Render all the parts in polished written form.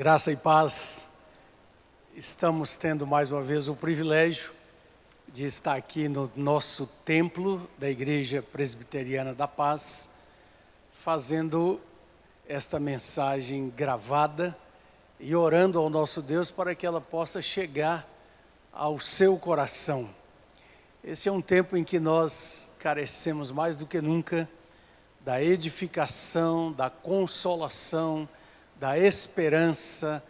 Graça e paz, estamos tendo mais uma vez o privilégio de estar aqui no nosso templo da Igreja Presbiteriana da Paz, fazendo esta mensagem gravada e orando ao nosso Deus para que ela possa chegar ao seu coração. Esse é um tempo em que nós carecemos mais do que nunca da edificação, da consolação, da esperança,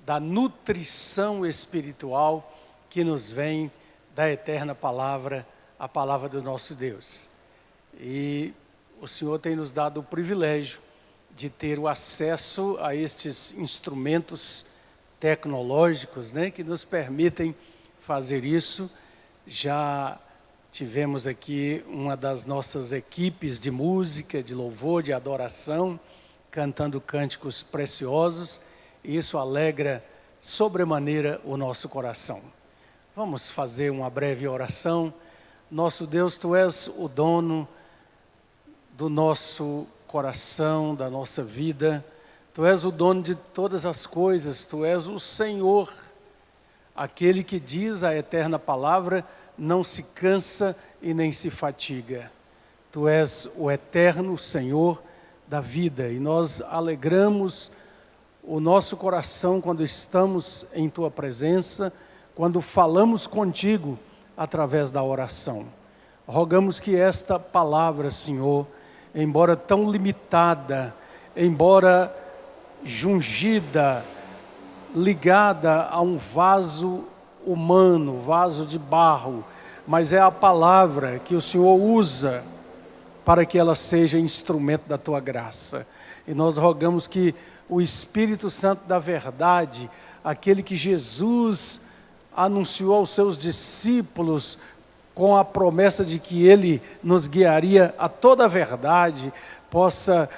da nutrição espiritual que nos vem da eterna palavra, a palavra do nosso Deus. E o Senhor tem nos dado o privilégio de ter o acesso a estes instrumentos tecnológicos, que nos permitem fazer isso. Já tivemos aqui uma das nossas equipes de música, de louvor, de adoração, cantando cânticos preciosos, e isso alegra sobremaneira o nosso coração. Vamos fazer uma breve oração. Nosso Deus, Tu és o dono do nosso coração, da nossa vida. Tu és o dono de todas as coisas, Tu és o Senhor, aquele que diz a eterna palavra, não se cansa e nem se fatiga. Tu és o eterno Senhor da vida, e nós alegramos o nosso coração quando estamos em Tua presença, quando falamos contigo através da oração. Rogamos que esta palavra, Senhor, embora tão limitada, embora jungida, ligada a um vaso humano, vaso de barro, mas é a palavra que o Senhor usa para que ela seja instrumento da Tua graça. E nós rogamos que o Espírito Santo da verdade, aquele que Jesus anunciou aos seus discípulos com a promessa de que Ele nos guiaria a toda a verdade, possa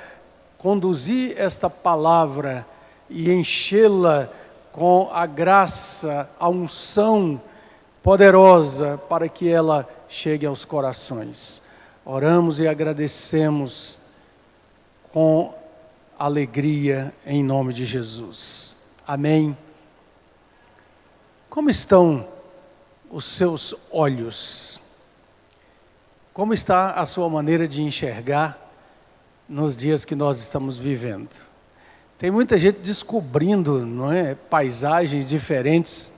conduzir esta palavra e enchê-la com a graça, a unção poderosa para que ela chegue aos corações. Oramos e agradecemos com alegria em nome de Jesus. Amém. Como estão os seus olhos? Como está a sua maneira de enxergar nos dias que nós estamos vivendo? Tem muita gente descobrindo, paisagens diferentes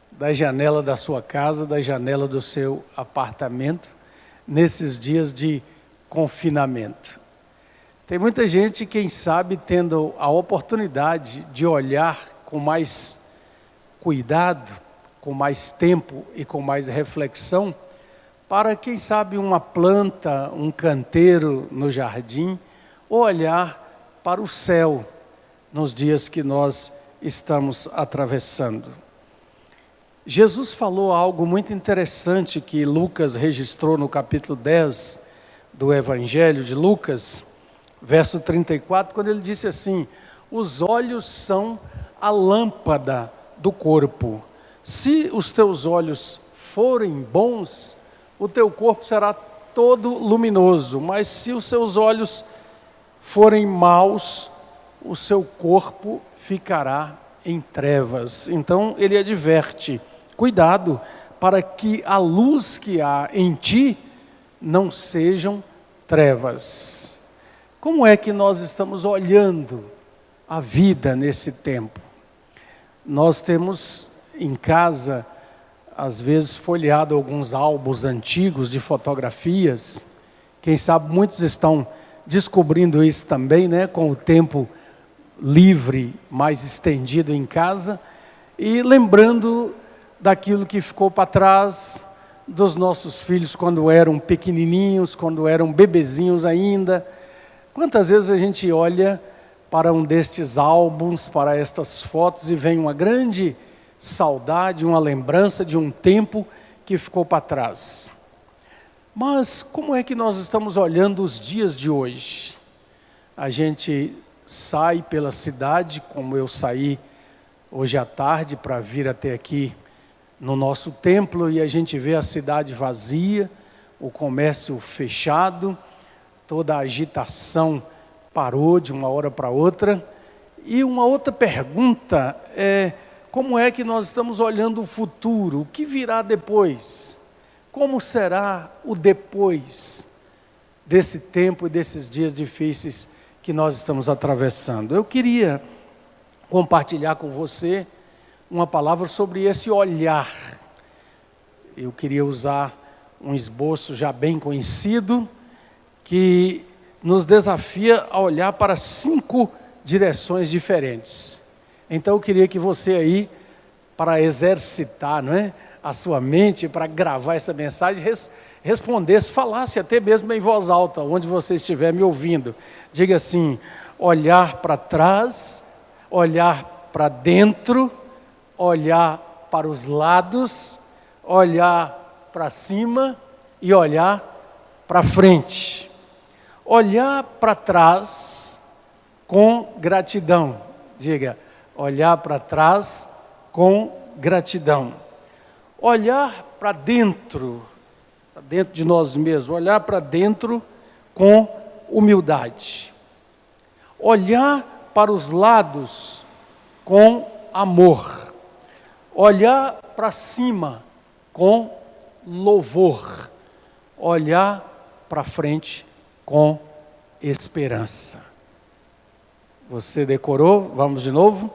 da janela da sua casa, da janela do seu apartamento, nesses dias de confinamento. Tem muita gente, quem sabe, tendo a oportunidade de olhar com mais cuidado, com mais tempo e com mais reflexão, para, quem sabe, uma planta, um canteiro no jardim, ou olhar para o céu nos dias que nós estamos atravessando. Jesus falou algo muito interessante que Lucas registrou no capítulo 10 do Evangelho de Lucas, verso 34, quando ele disse assim: os olhos são a lâmpada do corpo. Se os teus olhos forem bons, o teu corpo será todo luminoso, mas se os seus olhos forem maus, o seu corpo ficará em trevas. Então ele adverte: cuidado para que a luz que há em ti não sejam trevas. Como é que nós estamos olhando a vida nesse tempo? Nós temos em casa, às vezes, folheado alguns álbuns antigos de fotografias. Quem sabe muitos estão descobrindo isso também, com o tempo livre, mais estendido em casa, e lembrando daquilo que ficou para trás, dos nossos filhos quando eram pequenininhos, quando eram bebezinhos ainda. Quantas vezes a gente olha para um destes álbuns, para estas fotos, e vem uma grande saudade, uma lembrança de um tempo que ficou para trás. Mas como é que nós estamos olhando os dias de hoje? A gente sai pela cidade, como eu saí hoje à tarde para vir até aqui no nosso templo, e a gente vê a cidade vazia, o comércio fechado, toda a agitação parou de uma hora para outra, E uma outra pergunta é: como é que nós estamos olhando o futuro? O que virá depois? Como será o depois desse tempo e desses dias difíceis que nós estamos atravessando? Eu queria compartilhar com você uma palavra sobre esse olhar. Eu queria usar um esboço já bem conhecido, que nos desafia a olhar para 5 direções diferentes. Então eu queria que você aí, para exercitar, não é, a sua mente, para gravar essa mensagem, respondesse, falasse até mesmo em voz alta, onde você estiver me ouvindo. Diga assim: olhar para trás, olhar para dentro, olhar para os lados, olhar para cima e olhar para frente. Olhar para trás com gratidão. Diga: olhar para trás com gratidão. Olhar para dentro de nós mesmos, olhar para dentro com humildade. Olhar para os lados com amor. Olhar para cima com louvor. Olhar para frente com esperança. Você decorou? Vamos de novo?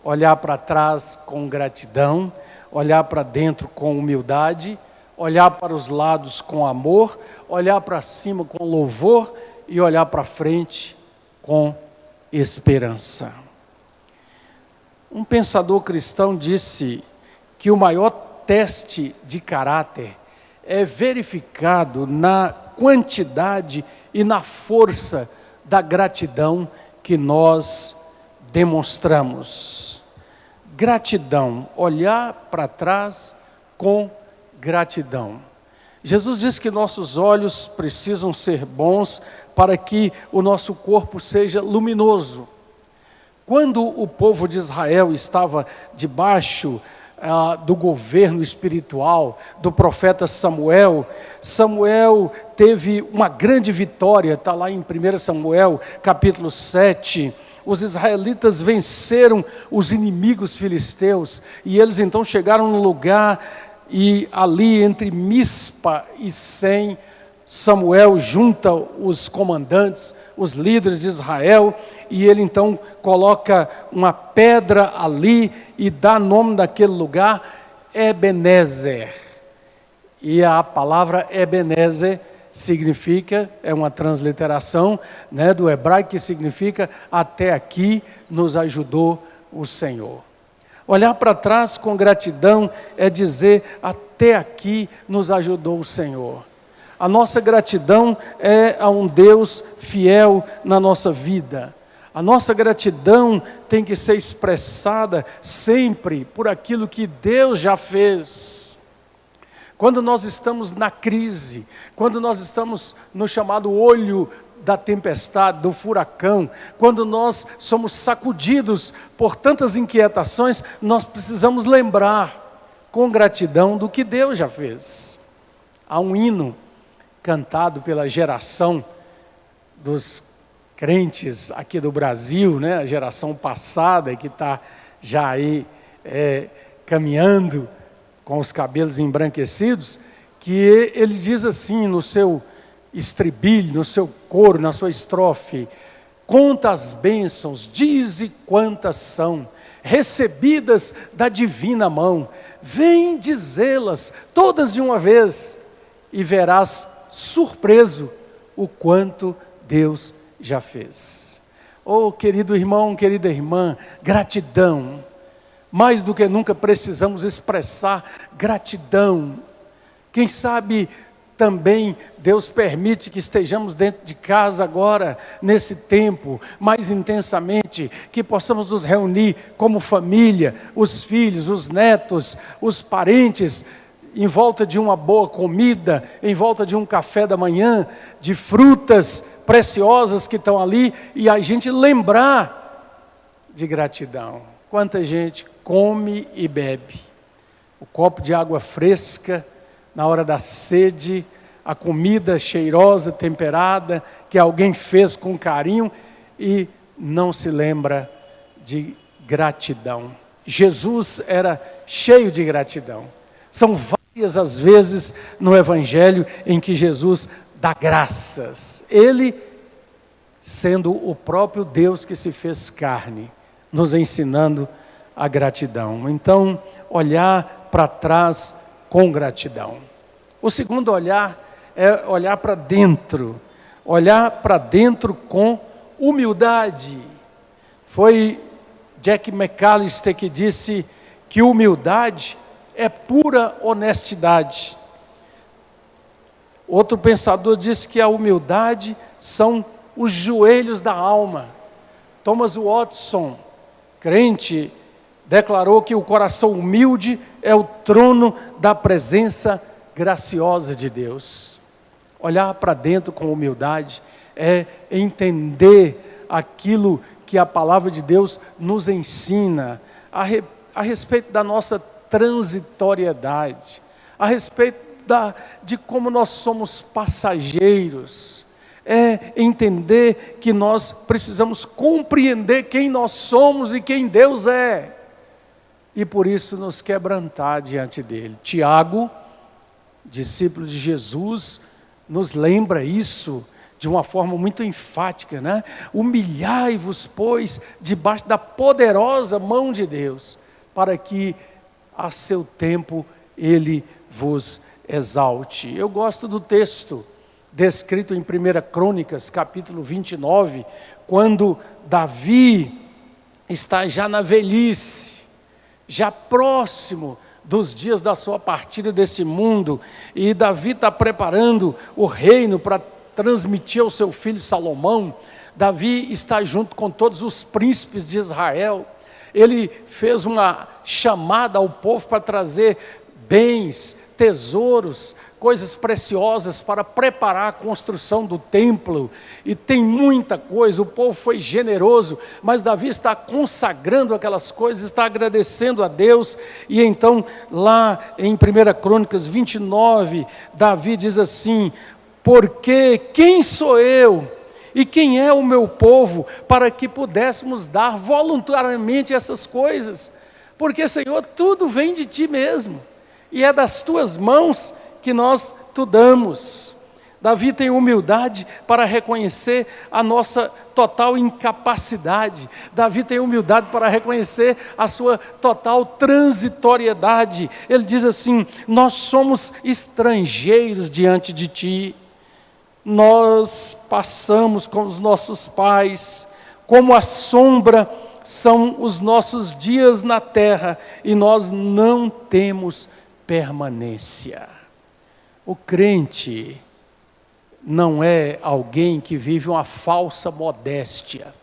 Olhar para trás com gratidão, olhar para dentro com humildade, olhar para os lados com amor, olhar para cima com louvor e olhar para frente com esperança. Um pensador cristão disse que o maior teste de caráter é verificado na quantidade e na força da gratidão que nós demonstramos. Gratidão, olhar para trás com gratidão. Jesus disse que nossos olhos precisam ser bons para que o nosso corpo seja luminoso. Quando o povo de Israel estava debaixo do governo espiritual do profeta Samuel, Samuel teve uma grande vitória, está lá em 1 Samuel capítulo 7, os israelitas venceram os inimigos filisteus, e eles então chegaram no lugar, e ali entre Mispa e Sem, Samuel junta os comandantes, os líderes de Israel, e ele então coloca uma pedra ali e dá nome daquele lugar Ebenezer. E a palavra Ebenezer significa, é uma transliteração, né, do hebraico, que significa até aqui nos ajudou o Senhor. Olhar para trás com gratidão é dizer até aqui nos ajudou o Senhor. A nossa gratidão é a um Deus fiel na nossa vida. A nossa gratidão tem que ser expressada sempre por aquilo que Deus já fez. Quando nós estamos na crise, quando nós estamos no chamado olho da tempestade, do furacão, quando nós somos sacudidos por tantas inquietações, nós precisamos lembrar com gratidão do que Deus já fez. Há um hino cantado pela geração dos crentes aqui do Brasil, né? A geração passada que está já aí caminhando com os cabelos embranquecidos, que ele diz assim no seu estribilho, no seu coro, na sua estrofe: conta as bênçãos, dize quantas são, recebidas da divina mão, vem dizê-las todas de uma vez, e verás surpreso o quanto Deus já fez. Oh, querido irmão, querida irmã, gratidão. Mais do que nunca precisamos expressar gratidão. Quem sabe também Deus permite que estejamos dentro de casa agora, nesse tempo, mais intensamente, que possamos nos reunir como família, os filhos, os netos, os parentes, em volta de uma boa comida, em volta de um café da manhã, de frutas preciosas que estão ali, e a gente lembrar de gratidão. Quanta gente come e bebe. O copo de água fresca na hora da sede, a comida cheirosa, temperada, que alguém fez com carinho e não se lembra de gratidão. Jesus era cheio de gratidão. São várias as vezes no Evangelho em que Jesus dá graças. Ele, sendo o próprio Deus que se fez carne, nos ensinando a gratidão. Então, olhar para trás com gratidão. O segundo olhar é olhar para dentro. Olhar para dentro com humildade. Foi Jack McAllister que disse que humildade é pura honestidade. Outro pensador disse que a humildade são os joelhos da alma. Thomas Watson, crente, declarou que o coração humilde é o trono da presença graciosa de Deus. Olhar para dentro com humildade é entender aquilo que a palavra de Deus nos ensina a respeito da nossa transitoriedade, a respeito de como nós somos passageiros, é entender que nós precisamos compreender quem nós somos e quem Deus é, e por isso nos quebrantar diante dele. Tiago, discípulo de Jesus, nos lembra isso de uma forma muito enfática, né? Humilhai-vos, pois, debaixo da poderosa mão de Deus, para que a seu tempo Ele vos exalte. Eu gosto do texto descrito em 1 Crônicas, capítulo 29, quando Davi está já na velhice, já próximo dos dias da sua partida deste mundo, e Davi está preparando o reino para transmitir ao seu filho Salomão. Davi está junto com todos os príncipes de Israel. Ele fez uma chamada ao povo para trazer bens, tesouros, coisas preciosas para preparar a construção do templo, e tem muita coisa. O povo foi generoso, mas Davi está consagrando aquelas coisas, está agradecendo a Deus. E então lá em 1 Crônicas 29, Davi diz assim: porque quem sou eu e quem é o meu povo para que pudéssemos dar voluntariamente essas coisas? Porque, Senhor, tudo vem de Ti mesmo, e é das Tuas mãos que nós te damos. Davi tem humildade para reconhecer a nossa total incapacidade. Davi tem humildade para reconhecer a sua total transitoriedade. Ele diz assim: nós somos estrangeiros diante de Ti. Nós passamos com os nossos pais, como a sombra são os nossos dias na terra, e nós não temos permanência. O crente não é alguém que vive uma falsa modéstia,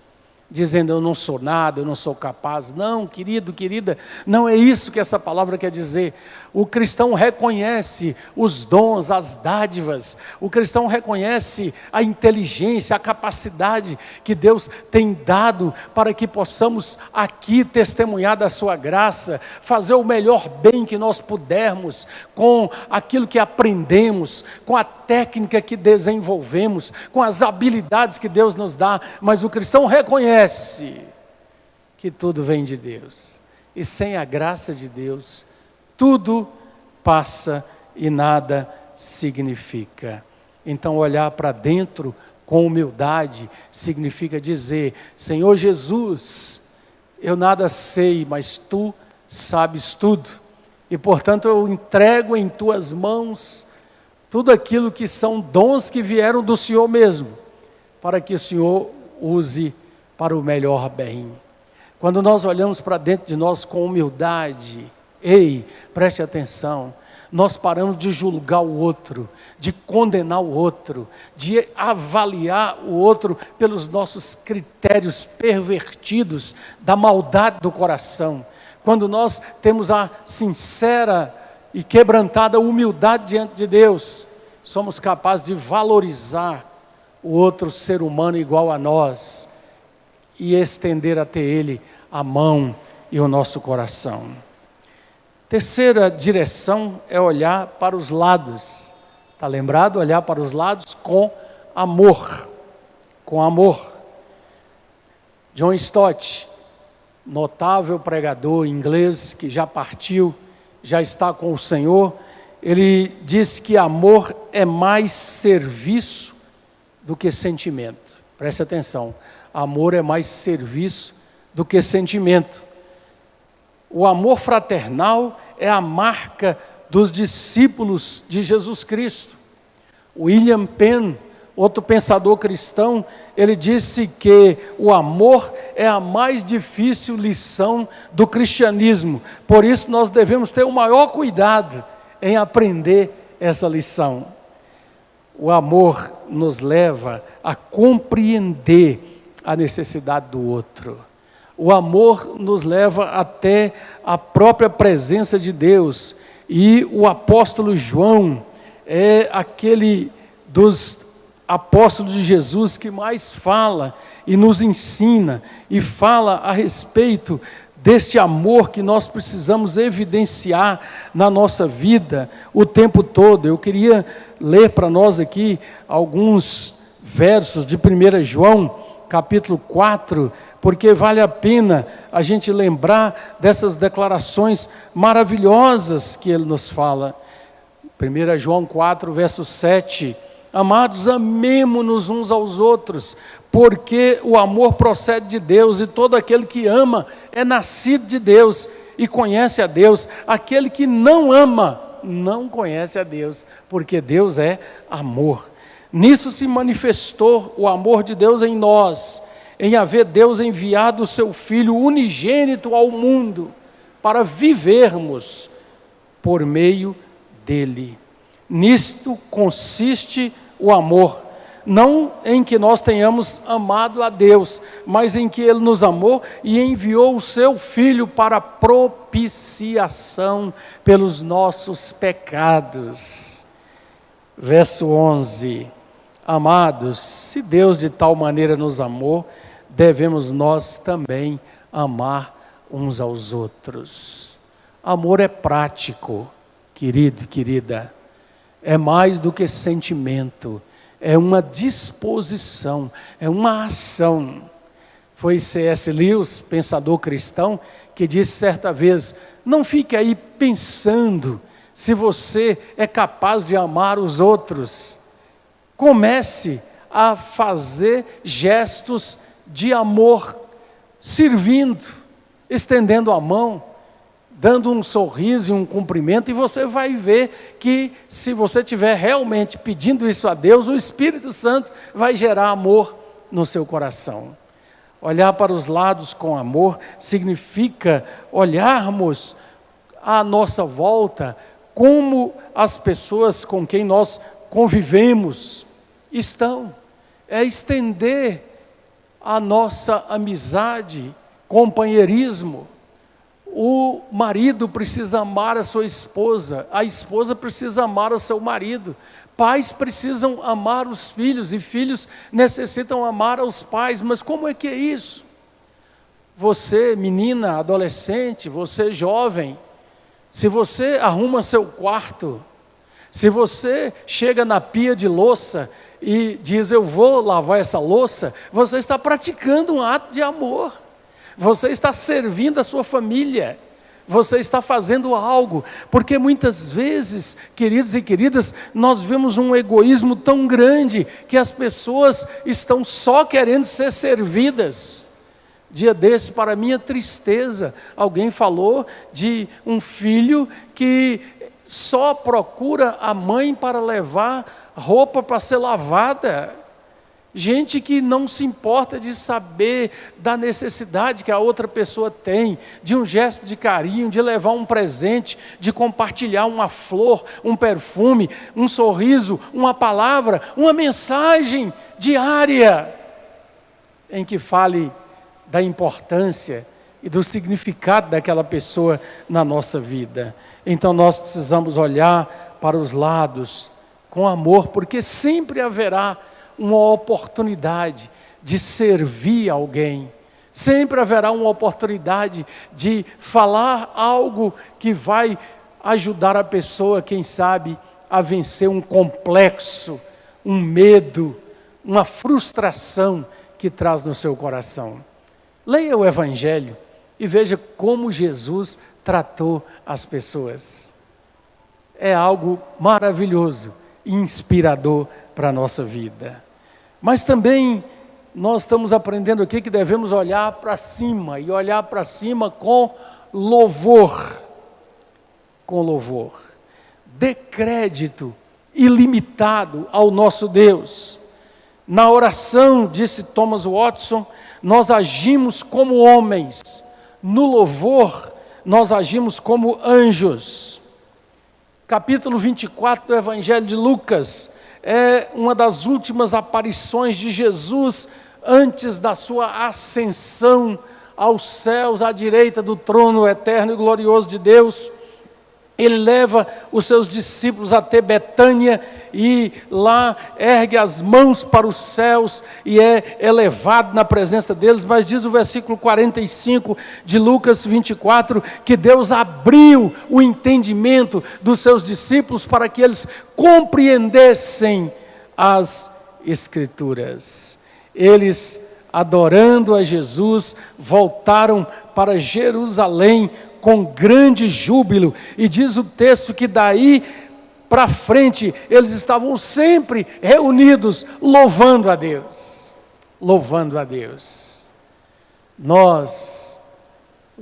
dizendo eu não sou nada, eu não sou capaz. Não, querido, querida, não é isso que essa palavra quer dizer. O cristão reconhece os dons, as dádivas. O cristão reconhece a inteligência, a capacidade que Deus tem dado para que possamos aqui testemunhar da sua graça, fazer o melhor bem que nós pudermos, com aquilo que aprendemos, com a técnica que desenvolvemos, com as habilidades que Deus nos dá. Mas o cristão reconhece que tudo vem de Deus, e sem a graça de Deus tudo passa e nada significa. Então, olhar para dentro com humildade significa dizer: Senhor Jesus, eu nada sei, mas Tu sabes tudo, e portanto eu entrego em Tuas mãos tudo aquilo que são dons que vieram do Senhor mesmo, para que o Senhor use para o melhor bem. Quando nós olhamos para dentro de nós com humildade, ei, preste atenção, nós paramos de julgar o outro, de condenar o outro, de avaliar o outro pelos nossos critérios pervertidos da maldade do coração. Quando nós temos a sincera e quebrantada humildade diante de Deus, somos capazes de valorizar o outro ser humano igual a nós e estender até ele a mão e o nosso coração. Terceira direção é olhar para os lados. Está lembrado? Olhar para os lados com amor. Com amor. John Stott notável pregador inglês que já partiu, já está com o Senhor, ele disse que amor é mais serviço do que sentimento. Preste atenção, amor é mais serviço do que sentimento. O amor fraternal é a marca dos discípulos de Jesus Cristo. William Penn, outro pensador cristão, ele disse que o amor é a mais difícil lição do cristianismo. Por isso nós devemos ter o maior cuidado em aprender essa lição. O amor nos leva a compreender a necessidade do outro. O amor nos leva até a própria presença de Deus. E o apóstolo João é aquele dos apóstolos de Jesus que mais fala e nos ensina e fala a respeito deste amor que nós precisamos evidenciar na nossa vida o tempo todo. Eu queria ler para nós aqui alguns versos de 1 João, capítulo 4, porque vale a pena a gente lembrar dessas declarações maravilhosas que ele nos fala. 1 João 4, verso 7, amados, amemo-nos uns aos outros, porque o amor procede de Deus, e todo aquele que ama é nascido de Deus e conhece a Deus. Aquele que não ama, não conhece a Deus, porque Deus é amor. Nisso se manifestou o amor de Deus em nós, em haver Deus enviado o seu Filho unigênito ao mundo, para vivermos por meio dele. Nisto consiste o amor, não em que nós tenhamos amado a Deus, mas em que Ele nos amou e enviou o seu Filho para propiciação pelos nossos pecados. Verso 11, amados, se Deus de tal maneira nos amou, devemos nós também amar uns aos outros. Amor é prático, querido e querida, é mais do que sentimento, é uma disposição, é uma ação. Foi C.S. Lewis, pensador cristão, que disse certa vez, não fique aí pensando se você é capaz de amar os outros. Comece a fazer gestos de amor, servindo, estendendo a mão, dando um sorriso e um cumprimento, e você vai ver que se você estiver realmente pedindo isso a Deus, o Espírito Santo vai gerar amor no seu coração. Olhar para os lados com amor significa olharmos à nossa volta como as pessoas com quem nós convivemos estão. É estender a nossa amizade, companheirismo. O marido precisa amar a sua esposa, a esposa precisa amar o seu marido, pais precisam amar os filhos e filhos necessitam amar aos pais. Mas como é que é isso? Você, menina, adolescente, você jovem, se você arruma seu quarto, se você chega na pia de louça e diz, eu vou lavar essa louça, você está praticando um ato de amor. Você está servindo a sua família, você está fazendo algo, porque muitas vezes, queridos e queridas, nós vemos um egoísmo tão grande, que as pessoas estão só querendo ser servidas. Dia desse, para minha tristeza, alguém falou de um filho que só procura a mãe para levar roupa para ser lavada. Gente que não se importa de saber da necessidade que a outra pessoa tem, de um gesto de carinho, de levar um presente, de compartilhar uma flor, um perfume, um sorriso, uma palavra, uma mensagem diária, em que fale da importância e do significado daquela pessoa na nossa vida. Então nós precisamos olhar para os lados com amor, porque sempre haverá uma oportunidade de servir alguém, sempre haverá uma oportunidade de falar algo que vai ajudar a pessoa, quem sabe, a vencer um complexo, um medo, uma frustração que traz no seu coração. Leia o Evangelho e veja como Jesus tratou as pessoas. É algo maravilhoso e inspirador para a nossa vida. Mas também nós estamos aprendendo aqui que devemos olhar para cima, e olhar para cima com louvor. Com louvor. Dê crédito ilimitado ao nosso Deus. Na oração, disse Thomas Watson, nós agimos como homens. No louvor, nós agimos como anjos. Capítulo 24 do Evangelho de Lucas é uma das últimas aparições de Jesus antes da sua ascensão aos céus, à direita do trono eterno e glorioso de Deus. Ele leva os seus discípulos até Betânia e lá ergue as mãos para os céus e é elevado na presença deles. Mas diz o versículo 45 de Lucas 24 que Deus abriu o entendimento dos seus discípulos para que eles compreendessem as Escrituras. Eles, adorando a Jesus, voltaram para Jerusalém com grande júbilo, e diz o texto que daí para frente, eles estavam sempre reunidos, louvando a Deus, louvando a Deus. Nós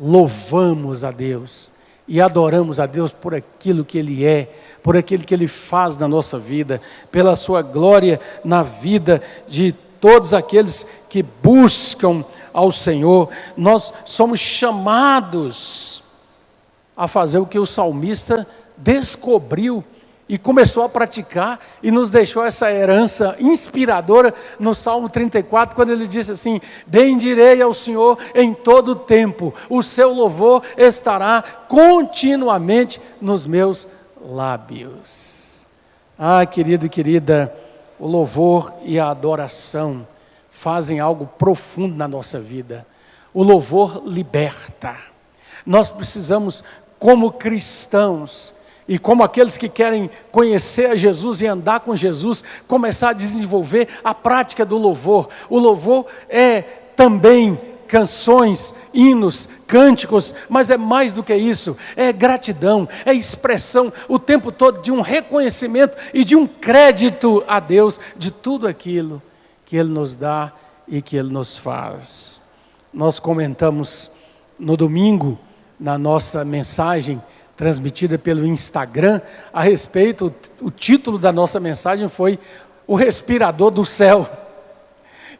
louvamos a Deus, e adoramos a Deus por aquilo que Ele é, por aquilo que Ele faz na nossa vida, pela sua glória na vida de todos aqueles que buscam ao Senhor. Nós somos chamados a fazer o que o salmista descobriu e começou a praticar e nos deixou essa herança inspiradora no Salmo 34, quando ele disse assim: bendirei ao Senhor em todo o tempo, o seu louvor estará continuamente nos meus lábios. Ah, querido e querida, o louvor e a adoração fazem algo profundo na nossa vida. O louvor liberta. Nós precisamos, como cristãos, e como aqueles que querem conhecer a Jesus e andar com Jesus, começar a desenvolver a prática do louvor. O louvor é também canções, hinos, cânticos, mas é mais do que isso, é gratidão, é expressão o tempo todo de um reconhecimento e de um crédito a Deus de tudo aquilo que Ele nos dá e que Ele nos faz. Nós comentamos no domingo, na nossa mensagem transmitida pelo Instagram, a respeito, o título da nossa mensagem foi O Respirador do Céu.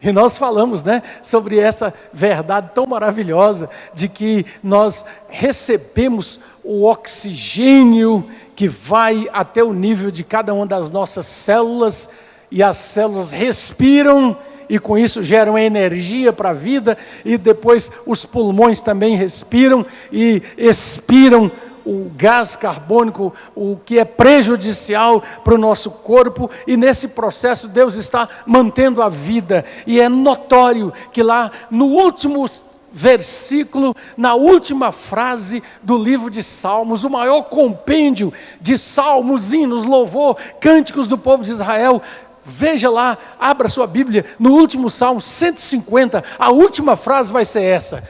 E nós falamos, sobre essa verdade tão maravilhosa de que nós recebemos o oxigênio que vai até o nível de cada uma das nossas células, e as células respiram e com isso geram energia para a vida, e depois os pulmões também respiram e expiram o gás carbônico, o que é prejudicial para o nosso corpo, e nesse processo Deus está mantendo a vida. E é notório que lá no último versículo, na última frase do livro de Salmos, o maior compêndio de salmos, hinos, louvor, cânticos do povo de Israel, veja lá, abra sua Bíblia, no último Salmo 150, a última frase vai ser essa: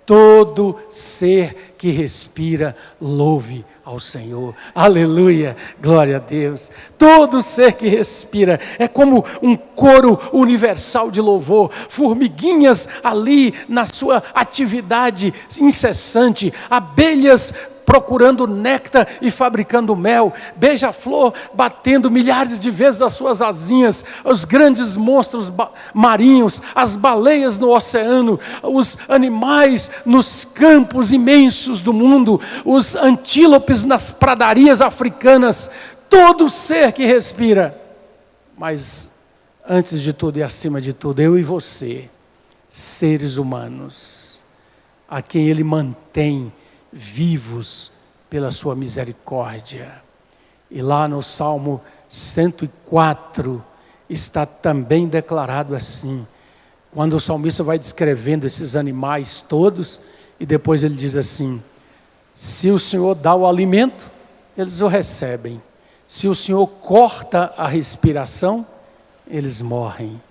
todo ser que respira, louve ao Senhor. Aleluia, glória a Deus. Todo ser que respira é como um coro universal de louvor, formiguinhas ali na sua atividade incessante, abelhas procurando néctar e fabricando mel, beija-flor batendo milhares de vezes as suas asinhas, os grandes monstros marinhos, as baleias no oceano, os animais nos campos imensos do mundo, os antílopes nas pradarias africanas, todo ser que respira. Mas antes de tudo e acima de tudo, eu e você, seres humanos, a quem Ele mantém vivos pela sua misericórdia. E lá no Salmo 104 está também declarado assim, quando o salmista vai descrevendo esses animais todos, e depois ele diz assim: se o Senhor dá o alimento, eles o recebem. Se o Senhor corta a respiração, eles morrem.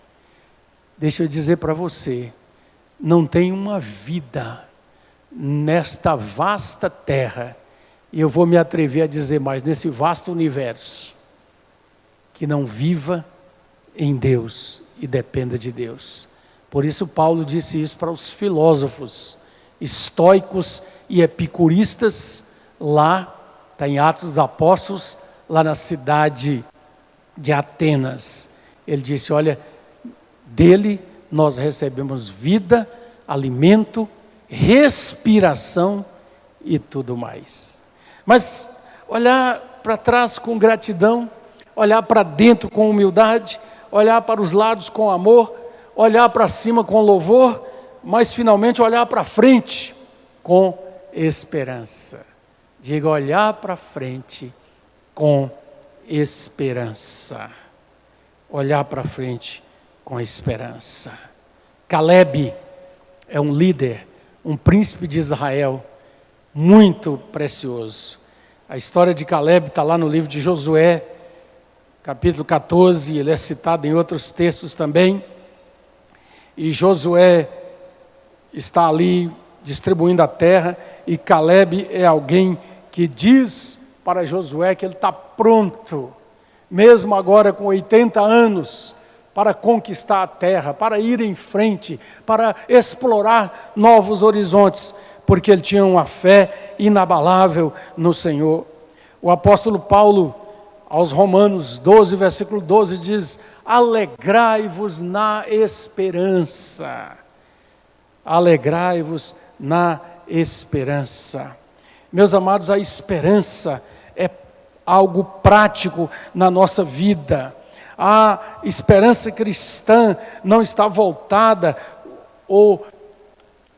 Deixa eu dizer para você, não tem uma vida nesta vasta terra, e eu vou me atrever a dizer mais, nesse vasto universo, que não viva em Deus e dependa de Deus. Por isso Paulo disse isso para os filósofos estoicos e epicuristas lá, está em Atos dos Apóstolos, lá na cidade de Atenas. Ele disse, olha, dele nós recebemos vida, alimento, respiração e tudo mais. Mas olhar para trás com gratidão, olhar para dentro com humildade, olhar para os lados com amor, olhar para cima com louvor, mas finalmente olhar para frente com esperança. Diga, olhar para frente com esperança. Olhar para frente com esperança. Caleb é um líder, um príncipe de Israel, muito precioso. A história de Caleb está lá no livro de Josué, capítulo 14, ele é citado em outros textos também. E Josué está ali distribuindo a terra, e Caleb é alguém que diz para Josué que ele está pronto, mesmo agora com 80 anos, para conquistar a terra, para ir em frente, para explorar novos horizontes, porque ele tinha uma fé inabalável no Senhor. O apóstolo Paulo, aos Romanos 12, versículo 12, diz, alegrai-vos na esperança. Alegrai-vos na esperança. Meus amados, a esperança é algo prático na nossa vida. A esperança cristã não está voltada ou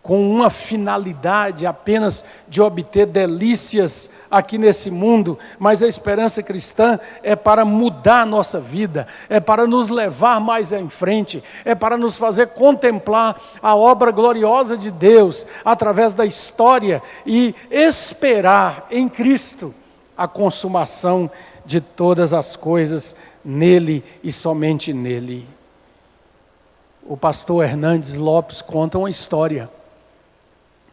com uma finalidade apenas de obter delícias aqui nesse mundo, mas a esperança cristã é para mudar a nossa vida, é para nos levar mais em frente, é para nos fazer contemplar a obra gloriosa de Deus através da história e esperar em Cristo a consumação de todas as coisas nele e somente nele. O pastor Hernandes Lopes conta uma história.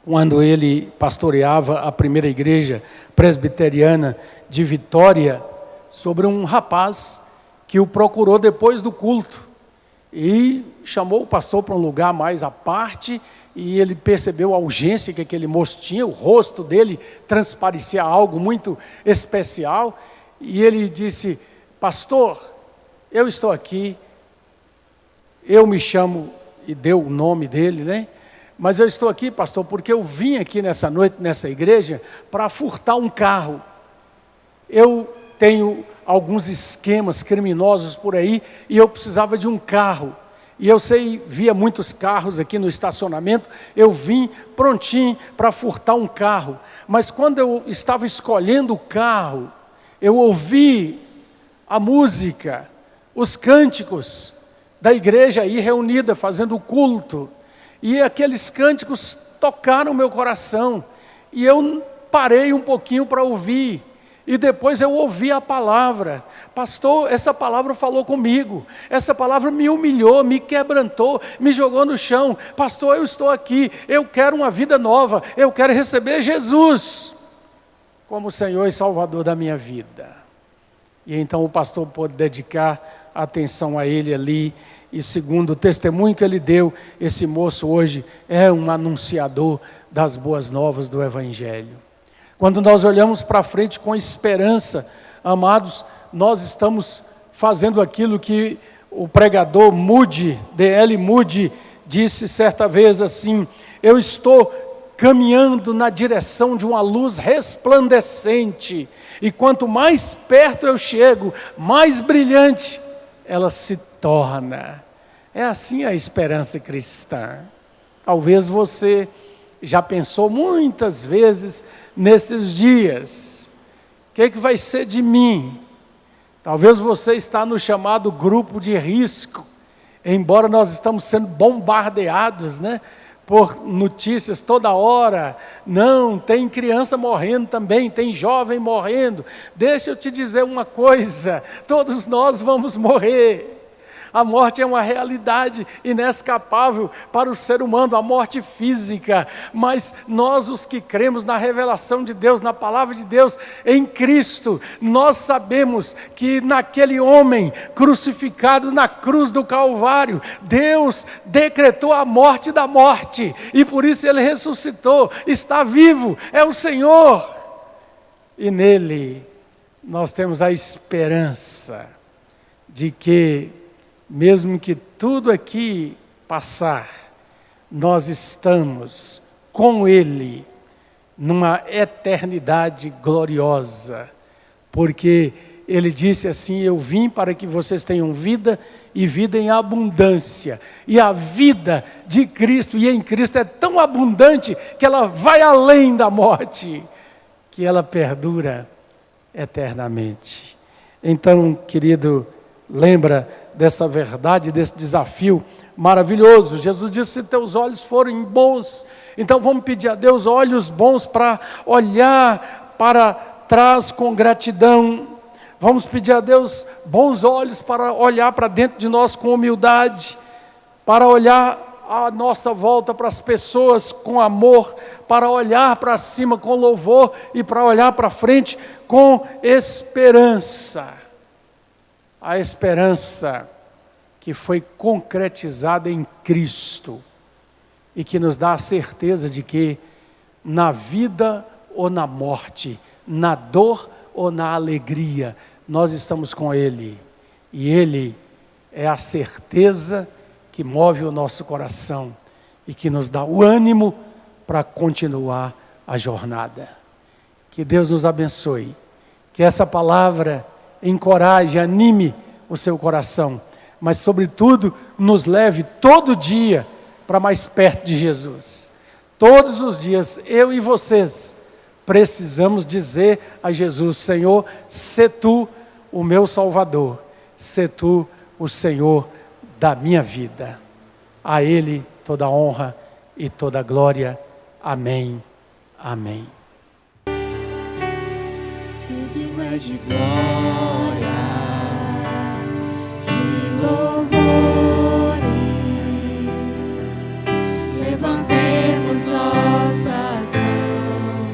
Quando ele pastoreava a primeira igreja presbiteriana de Vitória, sobre um rapaz que o procurou depois do culto e chamou o pastor para um lugar mais à parte, e ele percebeu a urgência que aquele moço tinha, o rosto dele transparecia algo muito especial, e ele disse, pastor, eu estou aqui, eu me chamo, e deu o nome dele, né? Mas eu estou aqui, pastor, porque eu vim aqui nessa noite, nessa igreja, para furtar um carro. Eu tenho alguns esquemas criminosos por aí, e eu precisava de um carro. E eu via muitos carros aqui no estacionamento, eu vim prontinho para furtar um carro. Mas quando eu estava escolhendo o carro, eu ouvi a música, os cânticos da igreja aí reunida, fazendo o culto. E aqueles cânticos tocaram meu coração, e eu parei um pouquinho para ouvir, e depois eu ouvi a palavra. Pastor, essa palavra falou comigo, essa palavra me humilhou, me quebrantou, me jogou no chão. Pastor, eu estou aqui, eu quero uma vida nova, eu quero receber Jesus como Senhor e Salvador da minha vida. E então o pastor pôde dedicar atenção a ele ali. E segundo o testemunho que ele deu, esse moço hoje é um anunciador das boas novas do Evangelho. Quando nós olhamos para frente com esperança, amados, nós estamos fazendo aquilo que o pregador Moody, D.L. Moody, disse certa vez assim, eu estou caminhando na direção de uma luz resplandecente, e quanto mais perto eu chego, mais brilhante ela se torna. É assim a esperança cristã. Talvez você já pensou muitas vezes nesses dias, o que vai ser de mim? Talvez você está no chamado grupo de risco, embora nós estamos sendo bombardeados, né, por notícias toda hora. Não, tem criança morrendo também, tem jovem morrendo. Deixa eu te dizer uma coisa, todos nós vamos morrer. A morte é uma realidade inescapável para o ser humano, a morte física. Mas nós, os que cremos na revelação de Deus, na palavra de Deus, em Cristo, nós sabemos que naquele homem crucificado na cruz do Calvário, Deus decretou a morte da morte, e por isso Ele ressuscitou, está vivo, é o Senhor. E nele nós temos a esperança de que, mesmo que tudo aqui passar, nós estamos com Ele numa eternidade gloriosa, porque Ele disse assim: eu vim para que vocês tenham vida e vida em abundância. E a vida de Cristo e em Cristo é tão abundante que ela vai além da morte, que ela perdura eternamente. Então, querido, lembra dessa verdade, desse desafio maravilhoso. Jesus disse: se teus olhos forem bons, então vamos pedir a Deus olhos bons para olhar para trás com gratidão. Vamos pedir a Deus bons olhos para olhar para dentro de nós com humildade, para olhar à nossa volta para as pessoas com amor, para olhar para cima com louvor e para olhar para frente com esperança. A esperança que foi concretizada em Cristo e que nos dá a certeza de que na vida ou na morte, na dor ou na alegria, nós estamos com Ele, e Ele é a certeza que move o nosso coração e que nos dá o ânimo para continuar a jornada. Que Deus nos abençoe, que essa palavra encoraje, anime o seu coração, mas sobretudo nos leve todo dia para mais perto de Jesus. Todos os dias, eu e vocês precisamos dizer a Jesus: Senhor, sê Tu o meu Salvador, sê Tu o Senhor da minha vida. A Ele toda a honra e toda a glória. Amém. Amém. Digno é de glória, de louvores, levantemos nossas mãos,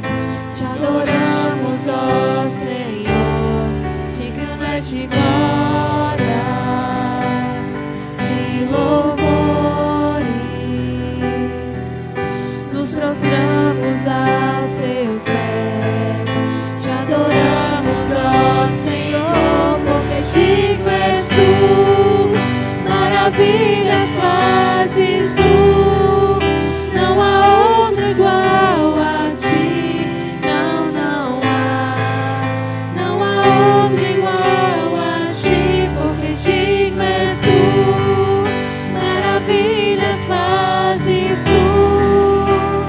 te adoramos, ó Senhor. Digno é de glórias, de louvores, nos prostramos aos seus pés, te adoramos, ó Senhor, porque digno és Tu, maravilhas fazes Tu, não há outro igual a Ti, não, não há outro igual a Ti, porque digno és Tu, maravilhas fazes Tu,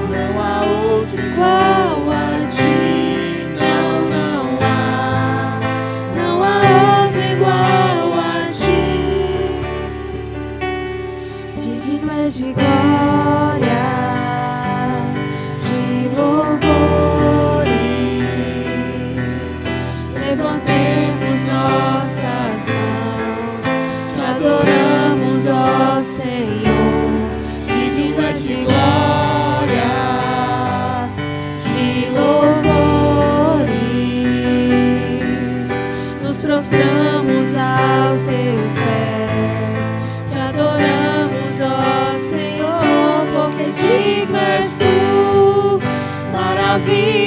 não há outro igual a Ti, não há outro igual a Ti. Digno és de glória, de louvores, levantemos nossas mãos, te adoramos, ó Senhor. Digno és de glória, de louvores, nos prostramos aos seus pés, te adoramos, ó Senhor, porque digno és Tu, maravilha.